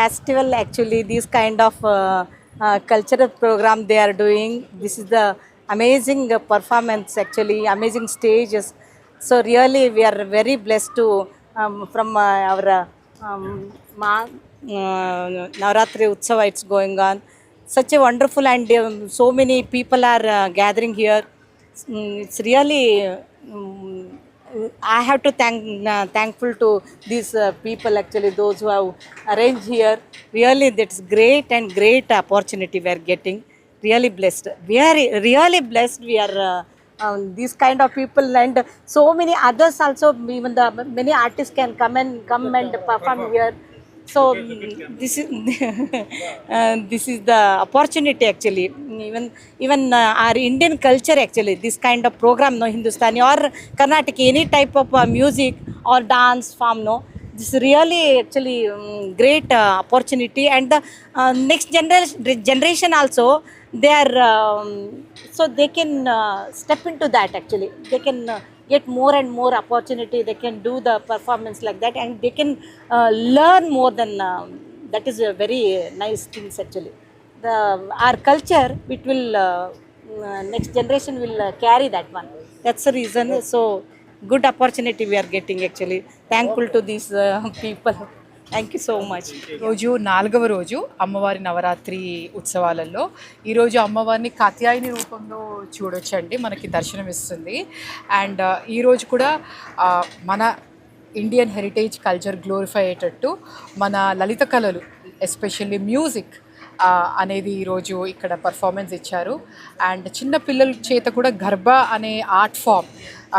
festival actually. This kind of cultural program they are doing. This is the amazing performance actually, amazing stages. So really we are very blessed to from our Navratri Utsava it's going on. Such a wonderful and so many people are gathering here. It's really I have to thankful to these people actually, those who have arranged here. Really, that's great and great opportunity we are getting. Really blessed. We are really blessed. We are these kind of people and so many others also. Even the many artists can come and perform here. So this is this is the opportunity actually. Even our Indian culture actually, this kind of program, no, Hindustani or Carnatic, any type of music or dance form, no, this is really actually great opportunity. And the next generation also, they are so they can step into that actually. They can get more and more opportunity. They can do the performance like that, and they can learn more than that is a very nice things actually. The our culture, it will next generation will carry that one. That's the reason. So good opportunity we are getting actually. Thankful to these people. Thank you so much. రోజు 4వ రోజు అమ్మవారి నవరాత్రి ఉత్సవాలలో ఈరోజు అమ్మవారిని కాత్యాయని రూపంలో చూడొచ్చండి, మనకి దర్శనం ఇస్తుంది. అండ్ ఈరోజు కూడా మన ఇండియన్ హెరిటేజ్ కల్చర్ గ్లోరిఫై అయ్యేటట్టు మన లలిత కళలు, ఎస్పెషల్లీ మ్యూజిక్ అనేది ఈరోజు ఇక్కడ పర్ఫార్మెన్స్ ఇచ్చారు. అండ్ చిన్న పిల్లల చేత కూడా గర్బా అనే art form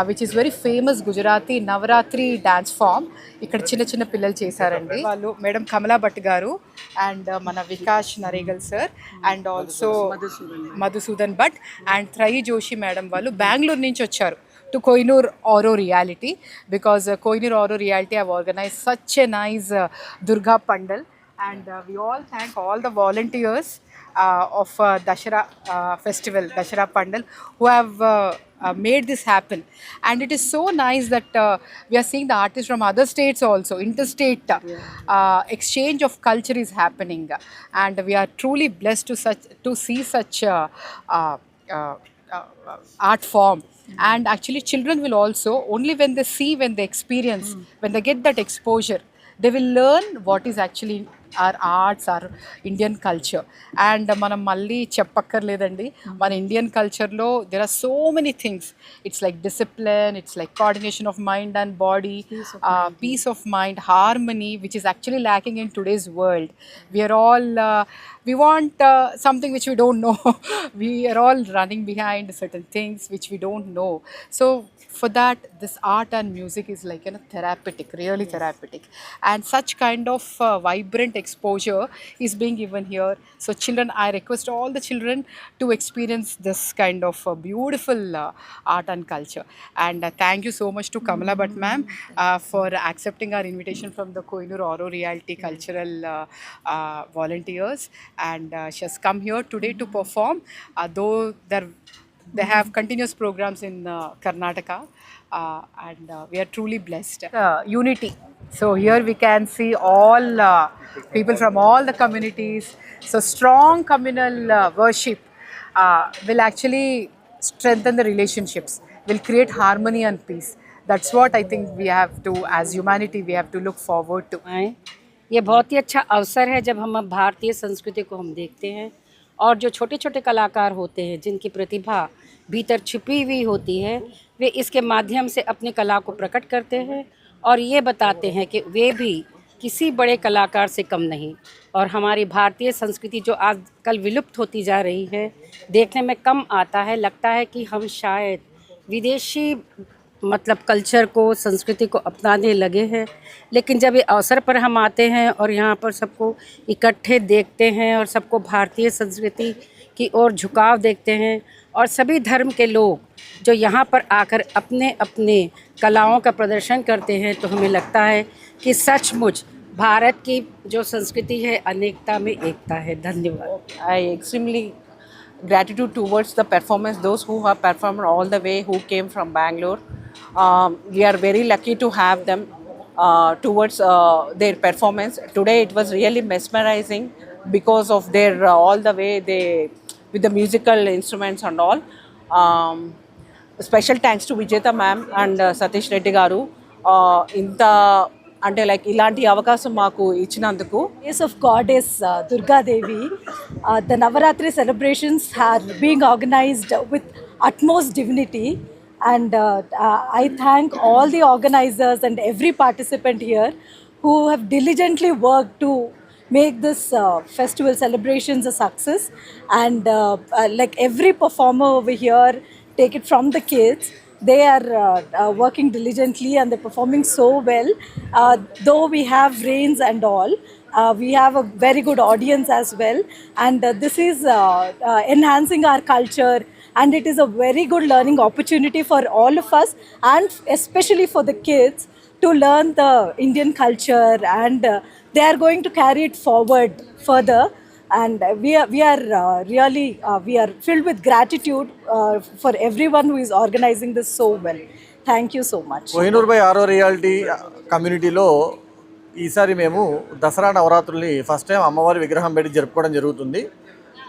which is very famous Gujarati Navratri dance form ఇక్కడ చిన్న చిన్న పిల్లలు చేశారండి. వాళ్ళు మేడం కమలా భట్ గారు అండ్ మన Vikash Naregal sir and also Madhusudan Bhat and Trayi Joshi madam వాళ్ళు బెంగళూరు నుంచి వచ్చారు to Kohinoor Oro Reality, because Kohinoor Oro Reality have organized such a nice Durga Pandal. And we all thank all the volunteers of Dashara festival, Dashara Pandal, who have made this happen. And it is so nice that we are seeing the artists from other states also. Interstate exchange of culture is happening, and we are truly blessed to see such art form. And actually children will also, only when they see, when they experience, when they get that exposure, they will learn what is actually our arts, our Indian culture. And మనం మళ్ళీ చెప్పక్కర్లేదండి, మన Indian కల్చర్లో there are so many things. It's like discipline, it's like coordination of mind and body, peace of mind, harmony, which is actually lacking in today's world. We are all we want something which we don't know. We are all running behind certain things which we don't know. So for that, this art and music is like, you know, therapeutic, really therapeutic. And such kind of vibrant exposure is being given here. So children, I request all the children to experience this kind of beautiful art and culture. And thank you so much to Kamala Bhatt ma'am for accepting our invitation from the Kohinoor Oro Reality cultural volunteers. And she has come here today to perform, though they have continuous programs in Karnataka, and we are truly blessed. Unity. So here we can see all people from all the communities. So strong communal worship will actually strengthen the relationships, will create harmony and peace. That's what I think we have to, as humanity, we have to look forward to. ये बहुत ही अच्छा अवसर है जब हम भारतीय संस्कृति को हम देखते हैं, और जो छोटे छोटे कलाकार होते हैं जिनकी प्रतिभा भीतर छिपी हुई होती है, वे इसके माध्यम से अपनी कला को प्रकट करते हैं और ये बताते हैं कि वे भी किसी बड़े कलाकार से कम नहीं. और हमारी भारतीय संस्कृति जो आजकल विलुप्त होती जा रही है, देखने में कम आता है, लगता है कि हम शायद विदेशी मतलब कल्चर को, संस्कृति को अपनाने लगे हैं. लेकिन जब ये अवसर पर हम आते हैं और यहाँ पर सबको इकट्ठे देखते हैं और सबको भारतीय संस्कृति की ओर झुकाव देखते हैं, और सभी धर्म के लोग जो यहाँ पर आकर अपने अपने कलाओं का प्रदर्शन करते हैं, तो हमें लगता है कि सचमुच भारत की जो संस्कृति है अनेकता में एकता है. धन्यवाद. I extremely gratitude towards the performance, those who have performed all the way, who came from Bangalore. We are very lucky to have them. towards their performance. Today it was really mesmerizing because of their all the way they with the musical instruments and all. Special thanks to Vijeta ma'am and Satish Reddy garu. ఇంత అంటే like ఇలాంటి అవకాశం మాకు ఇచ్చినందుకు. Grace of goddess Durga Devi, the Navaratri celebrations are being organized with utmost dignity, and I thank all the organizers and every participant here who have diligently worked to make this festival celebrations a success, and like every performer over here, take it from the kids, they are working diligently and they're performing so well. Though we have rains and all, we have a very good audience as well, and this is enhancing our culture, and it is a very good learning opportunity for all of us, and especially for the kids to learn the Indian culture, and they are going to carry it forward further. And we are filled with gratitude for everyone who is organizing this so well. Thank you so much. Kohinoor by ఆరో reality కమ్యూనిటీలో ఈసారి మేము Dasara నవరాత్రుల్ని first time అమ్మవారి విగ్రహం పెట్టి జరుపుకోవడం జరుగుతుంది.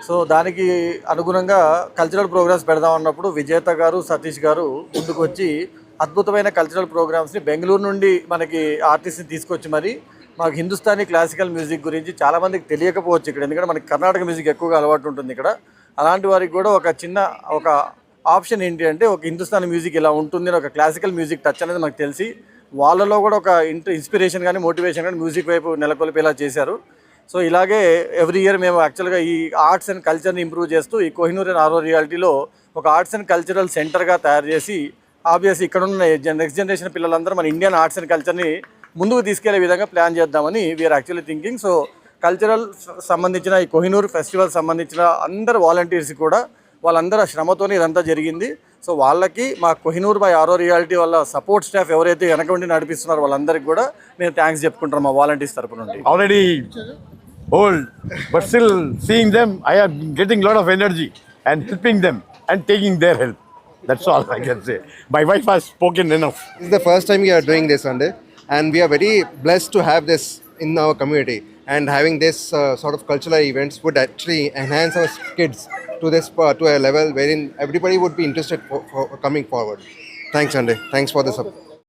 So దానికి అనుగుణంగా కల్చరల్ ప్రోగ్రామ్స్ పెడదామన్నప్పుడు విజేత గారు సతీష్ గారు ముందుకు వచ్చి అద్భుతమైన కల్చరల్ ప్రోగ్రామ్స్ని బెంగళూరు నుండి మనకి ఆర్టిస్ట్ని తీసుకొచ్చి మరి మాకు హిందుస్థానీ క్లాసికల్ మ్యూజిక్ గురించి చాలామందికి తెలియకపోవచ్చు ఇక్కడ, ఎందుకంటే మనకి కర్ణాటక మ్యూజిక్ ఎక్కువగా అలవాటు ఉంటుంది ఇక్కడ. అలాంటి వారికి కూడా ఒక ఆప్షన్ ఏంటి అంటే ఒక హిందుస్థానీ మ్యూజిక్ ఇలా ఉంటుంది అని ఒక క్లాసికల్ మ్యూజిక్ టచ్ అనేది మనకు తెలిసి వాళ్ళలో కూడా ఒక ఇన్స్పిరేషన్ కానీ మోటివేషన్ కానీ మ్యూజిక్ వైపు నెలకొల్పేలా చేశారు. సో ఇలాగే ఎవ్రీ ఇయర్ మేము యాక్చువల్గా ఈ ఆర్ట్స్ అండ్ కల్చర్ని ఇంప్రూవ్ చేస్తూ ఈ కోహినూర్ అండ్ ఆరో రియాలిటీలో ఒక ఆర్ట్స్ అండ్ కల్చరల్ సెంటర్గా తయారు చేసి ఆబ్వియస్లీ ఇక్కడ ఉన్న నెక్స్ట్ జనరేషన్ పిల్లలందరూ మన ఇండియన్ ఆర్ట్స్ అండ్ కల్చర్ని ముందుకు తీసుకెళ్లే విధంగా ప్లాన్ చేద్దామని we are actually thinking. So cultural సంబంధించిన ఈ కోహినూర్ ఫెస్టివల్ సంబంధించిన అందరు వాలంటీర్స్ కూడా వాళ్ళందరూ శ్రమతోనే ఇదంతా జరిగింది. సో వాళ్ళకి మా కోహినూర్ బై ఆరో రియాలిటీ వాళ్ళ సపోర్ట్ స్టాఫ్ ఎవరైతే వెనక ఉండి నడిపిస్తున్నారో వాళ్ళందరికీ కూడా మేము థ్యాంక్స్ చెప్పుకుంటాం మా వాలంటీర్స్ తరపు నుండి. Already old, but still seeing them, I am getting a lot of energy and helping them and taking their help. That's all I can say. My wife has spoken enough. This is the first time we are doing this Sunday, and we are very blessed to have this in our community. And having this sort of cultural events would actually enhance our kids to a level wherein everybody would be interested for coming forward. Thanks, Sunday. Thanks for the support.